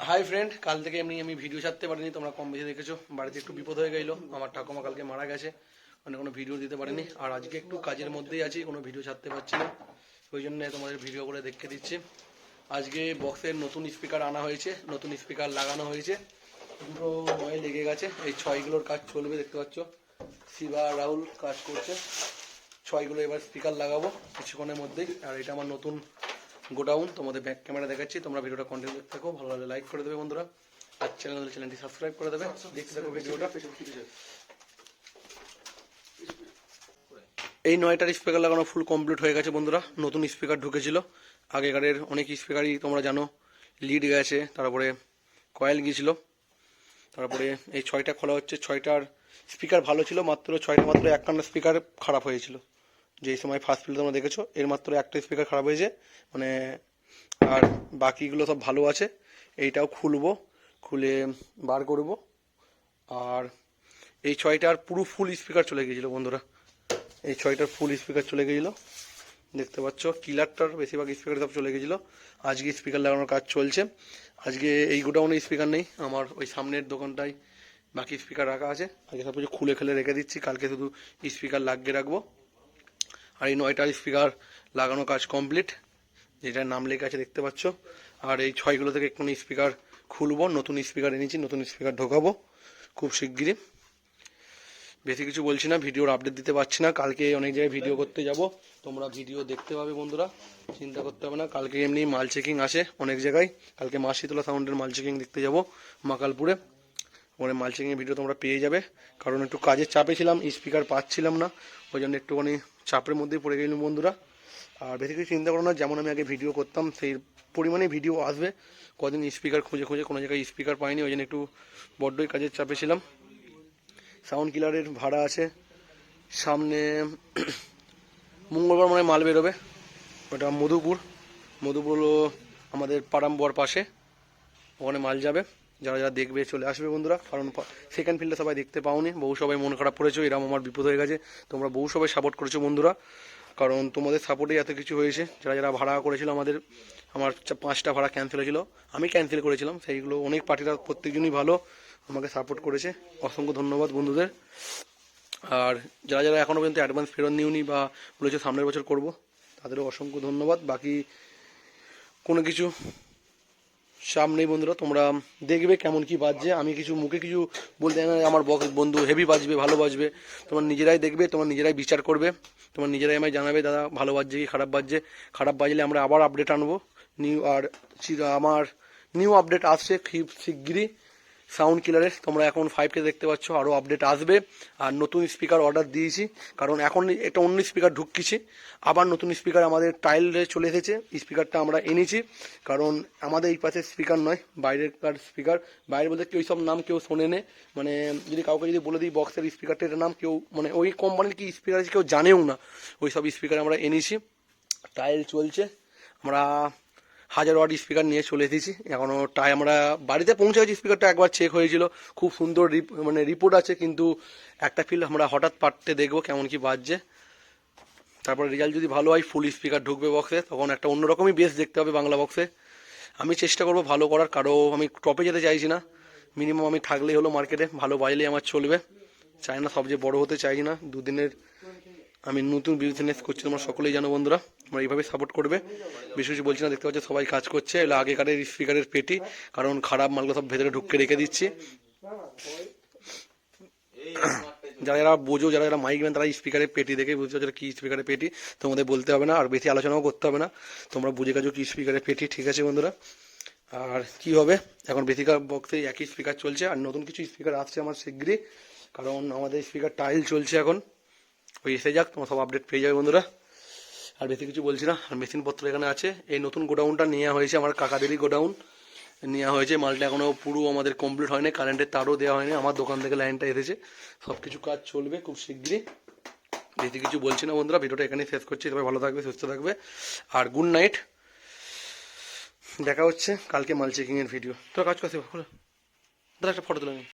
Hi friend, কাল থেকে আমি ভিডিও ছাড়তে পারিনি, তোমরা কম বেশি দেখেছো। বাড়িতে একটু বিপদ হয়ে গেলো, আমার ঠাকুমা কালকে মারা গেছে, মানে কোনো ভিডিও দিতে পারিনি। আর আজকে একটু কাজের মধ্যেই আছি, কোনো ভিডিও ছাড়তে পারছি না, ওই জন্য তোমাদের ভিডিও করে দেখে দিচ্ছি। আজকে বক্সের নতুন স্পিকার আনা হয়েছে, নতুন স্পিকার লাগানো হয়েছে, দুটো নয় লেগে গেছে। এই ছয়গুলোর কাজ চলবে, দেখতে পাচ্ছ শিবা রাহুল কাজ করছে। ছয়গুলো এবার স্পিকার লাগাবো কিছুক্ষণের মধ্যেই। আর এটা আমার নতুন গোডাউন, তোমাদের ব্যাক ক্যামেরা দেখাচ্ছি, তোমরা ভিডিওটা কন্টিনিউ দেখতে থাকো। ভালো লাগলে লাইক করে দেবে বন্ধুরা, আর চ্যানেলটি সাবস্ক্রাইব করে দেবে, দেখতে থাকো ভিডিওটা। এই 9টার স্পিকার লাগানো ফুল কমপ্লিট হয়ে গেছে বন্ধুরা। নতুন স্পিকার ঢুকেছিল, আগেকারের অনেক স্পিকারই তোমরা জানো লিড গেছে, তারপরে কয়েল গিয়েছিল, তারপরে এই 6টা খোলা হচ্ছে। 6টার স্পিকার ভালো ছিল, মাত্র 6টা মাত্র একখানা স্পিকার খারাপ হয়েছিল। যেই সময় ফার্স্ট ফিল্ড তোমরা দেখেছো, এর মাত্র একটা স্পিকার খারাপ হয়েছে, মানে আর বাকিগুলো সব ভালো আছে। এইটাও খুলবো, খুলে বার করব। আর এই 6টার পুরো ফুল স্পিকার চলে গিয়েছিলো বন্ধুরা, এই 6টার ফুল স্পিকার চলে গিয়েছিলো, দেখতে পাচ্ছ। কিলারটার বেশিরভাগ স্পিকার সব চলে গেছিলো। আজকে স্পিকার লাগানোর কাজ চলছে। আজকে এই গোডাউনে স্পিকার নেই, আমার ওই সামনের দোকানটায় বাকি স্পিকার রাখা আছে। আজকে সব কিছু খুলে খেলে রেখে দিচ্ছি, কালকে শুধু স্পিকার লাগিয়ে রাখবো। আর এই 9টার স্পিকার লাগানো কাজ কমপ্লিট, যেটার নাম লেখা আছে দেখতে পাচ্ছ। আর এই 6গুলো থেকে একটু স্পিকার খুলবো, নতুন স্পিকার এনেছি, নতুন স্পিকার ঢোকাবো খুব শিগগিরই। বেশি কিছু বলছি না, ভিডিওর আপডেট দিতে পারছি না। কালকে অনেক জায়গায় ভিডিও করতে যাব, তোমরা ভিডিও দেখতে পাবে বন্ধুরা, চিন্তা করতে হবে না। কালকে এমনি মাল চেকিং আসে অনেক জায়গায়, কালকে মা শীতলা সাউন্ডের মাল চেকিং দেখতে যাব মাকালপুরে। ওখানে মাল চেকিংয়ের ভিডিও তোমরা পেয়ে যাবে, কারণ একটু কাজের চাপে ছিলাম, স্পিকার পাচ্ছিলাম না, ওই জন্য একটুখানি চাপের মধ্যেই পড়ে গেলাম বন্ধুরা। আর বেশি কিছু চিন্তা করো না, যেমন আমি আগে ভিডিও করতাম সেই পরিমাণে ভিডিও আসবে। কদিন স্পিকার খুঁজে খুঁজে কোনো জায়গায় স্পিকার পাইনি, ওই জন্য একটু বড্ডই কাজের চাপে ছিলাম। সাউন্ড কিলারের ভাড়া আছে সামনে, মঙ্গলবার মানে মাল বেরোবে, ওটা মধুপুর হলো আমাদের পারাম্বর পাশে, ওখানে মাল যাবে। যারা যারা দেখবে চলে আসবে বন্ধুরা, কারণ সেকেন্ড ফিল্ডে সবাই দেখতে পাওনি, বহু সবাই মন খারাপ করেছো, এরকম আমার বিপদ হয়ে গেছে। তোমরা বহু সবাই সাপোর্ট করেছো বন্ধুরা, কারণ তোমাদের সাপোর্টেই এত কিছু হয়েছে। যারা যারা ভাড়া করেছিল আমার 5টা ভাড়া ক্যান্সেল হয়েছিল, আমি ক্যান্সেল করেছিলাম সেইগুলো। অনেক পার্টিরা প্রত্যেকজনই ভালো আমাকে সাপোর্ট করেছে, অসংখ্য ধন্যবাদ বন্ধুদের। আর যারা যারা এখনও পর্যন্ত অ্যাডভান্স ফেরত নিওনি বা বলেছে সামনের বছর করব, তাদেরও অসংখ্য ধন্যবাদ। বাকি কোনো কিছু চাপ নেই বন্ধুরা, তোমরা দেখবে কেমন কি বাজছে। আমি কিছু মুখে কিছু বলতে না, আমার বন্ধু হেভি বাজবে, ভালো বাজবে, তোমরা নিজেরাই দেখবে, তোমরা নিজেরাই বিচার করবে, তোমরা নিজেরাই আমায় জানাবে দাদা ভালো বাজছে কি খারাপ বাজছে। খারাপ বাজলে আমরা আবার আপডেট আনবো নিউ। আর আমার নিউ আপডেট আসছে খুব শিগগিরই সাউন্ড কিলারের, তোমরা এখন 5কে দেখতে পাচ্ছ, আরও আপডেট আসবে। আর নতুন স্পিকার অর্ডার দিয়েছি, কারণ এখন একটা অন্য স্পিকার ঢুকিয়েছি, আবার নতুন স্পিকার আমাদের টাইলে চলে এসেছে। স্পিকারটা আমরা এনেছি, কারণ আমাদের এই পাশে স্পিকার নয়, বাইরের স্পিকার। বাইরে বলতে কেউ সব নাম কেউ শোনে নে, মানে যদি কাউকে যদি বলে দিই বক্সের স্পিকারটা এটার নাম, কেউ মানে ওই কোম্পানির কি স্পিকার আছে কেউ জানেও না। ওই সব স্পিকার আমরা এনেছি, টাইল চলছে। আমরা 1000 ওয়াট স্পিকার নিয়ে চলে এসেছি, এখনও তাই আমরা বাড়িতে পৌঁছে গেছি। স্পিকারটা একবার চেক হয়েছিল, খুব সুন্দর মানে রিপোর্ট আছে, কিন্তু একটা ফিল আমরা হঠাৎ পাঠতে দেখবো কেমন কি বাজছে। তারপরে রেজাল্ট যদি ভালো হয় ফুল স্পিকার ঢুকবে বক্সে, তখন একটা অন্যরকমই বেস দেখতে হবে বাংলা বক্সে। আমি চেষ্টা করবো ভালো করার, কারো আমি টপে যেতে চাইছি না, মিনিমাম আমি থাকলেই হলো মার্কেটে, ভালো বাজলেই আমার চলবে। চাই না সবচেয়ে বড় হতে চাই না, দুদিনের আমি নতুন বিজনেস করছি, তোমরা সকলেই জানো বন্ধুরা, তোমরা এইভাবে সাপোর্ট করবে। বেশি কিছু বলছি না, দেখতে পাচ্ছ সবাই কাজ করছে। এগুলো আগেকারের স্পিকারের পেটি, কারণ খারাপ মালগুলো সব ভেতরে ঢুকে রেখে দিচ্ছি। যারা যারা বোঝো, যারা যারা মাইক নেন, তারা স্পিকারের পেটি দেখে বুঝতে পারছো কি স্পিকারের পেটি, তোমাদের বলতে হবে না, আর বেশি আলোচনাও করতে হবে না, তোমরা বুঝে গেছো কি স্পিকারের পেটি। ঠিক আছে বন্ধুরা, আর কি হবে, এখন বেশিরভাগ বক্সে একই স্পিকার চলছে, আর নতুন কিছু স্পিকার আসছে আমার শিগগিরই, কারণ আমাদের স্পিকার টাইল চলছে এখন। ওই এসে যাক, তোমার সব আপডেট পেয়ে যাবে বন্ধুরা। আর বেশি কিছু বলছি না, আর মেশিনপত্র এখানে আছে। এই নতুন গোডাউনটা নেওয়া হয়েছে, আমার কাকাদেরই গোডাউন নেওয়া হয়েছে। মালটা এখনও পুরো আমাদের কমপ্লিট হয়নি, কারেন্টের তারও দেওয়া হয়নি, আমার দোকান থেকে লাইনটা এসেছে। সব কিছু কাজ চলবে খুব শিগগিরই। বেশি কিছু বলছি না বন্ধুরা, ভিডিওটা এখানেই শেষ করছি। সবাই ভালো থাকবে, সুস্থ থাকবে, আর গুড নাইট। দেখা হচ্ছে কালকে মাল চেকিংয়ের ভিডিও। তো কাজ করছি, দাদা একটা ফটো তুলে নিই।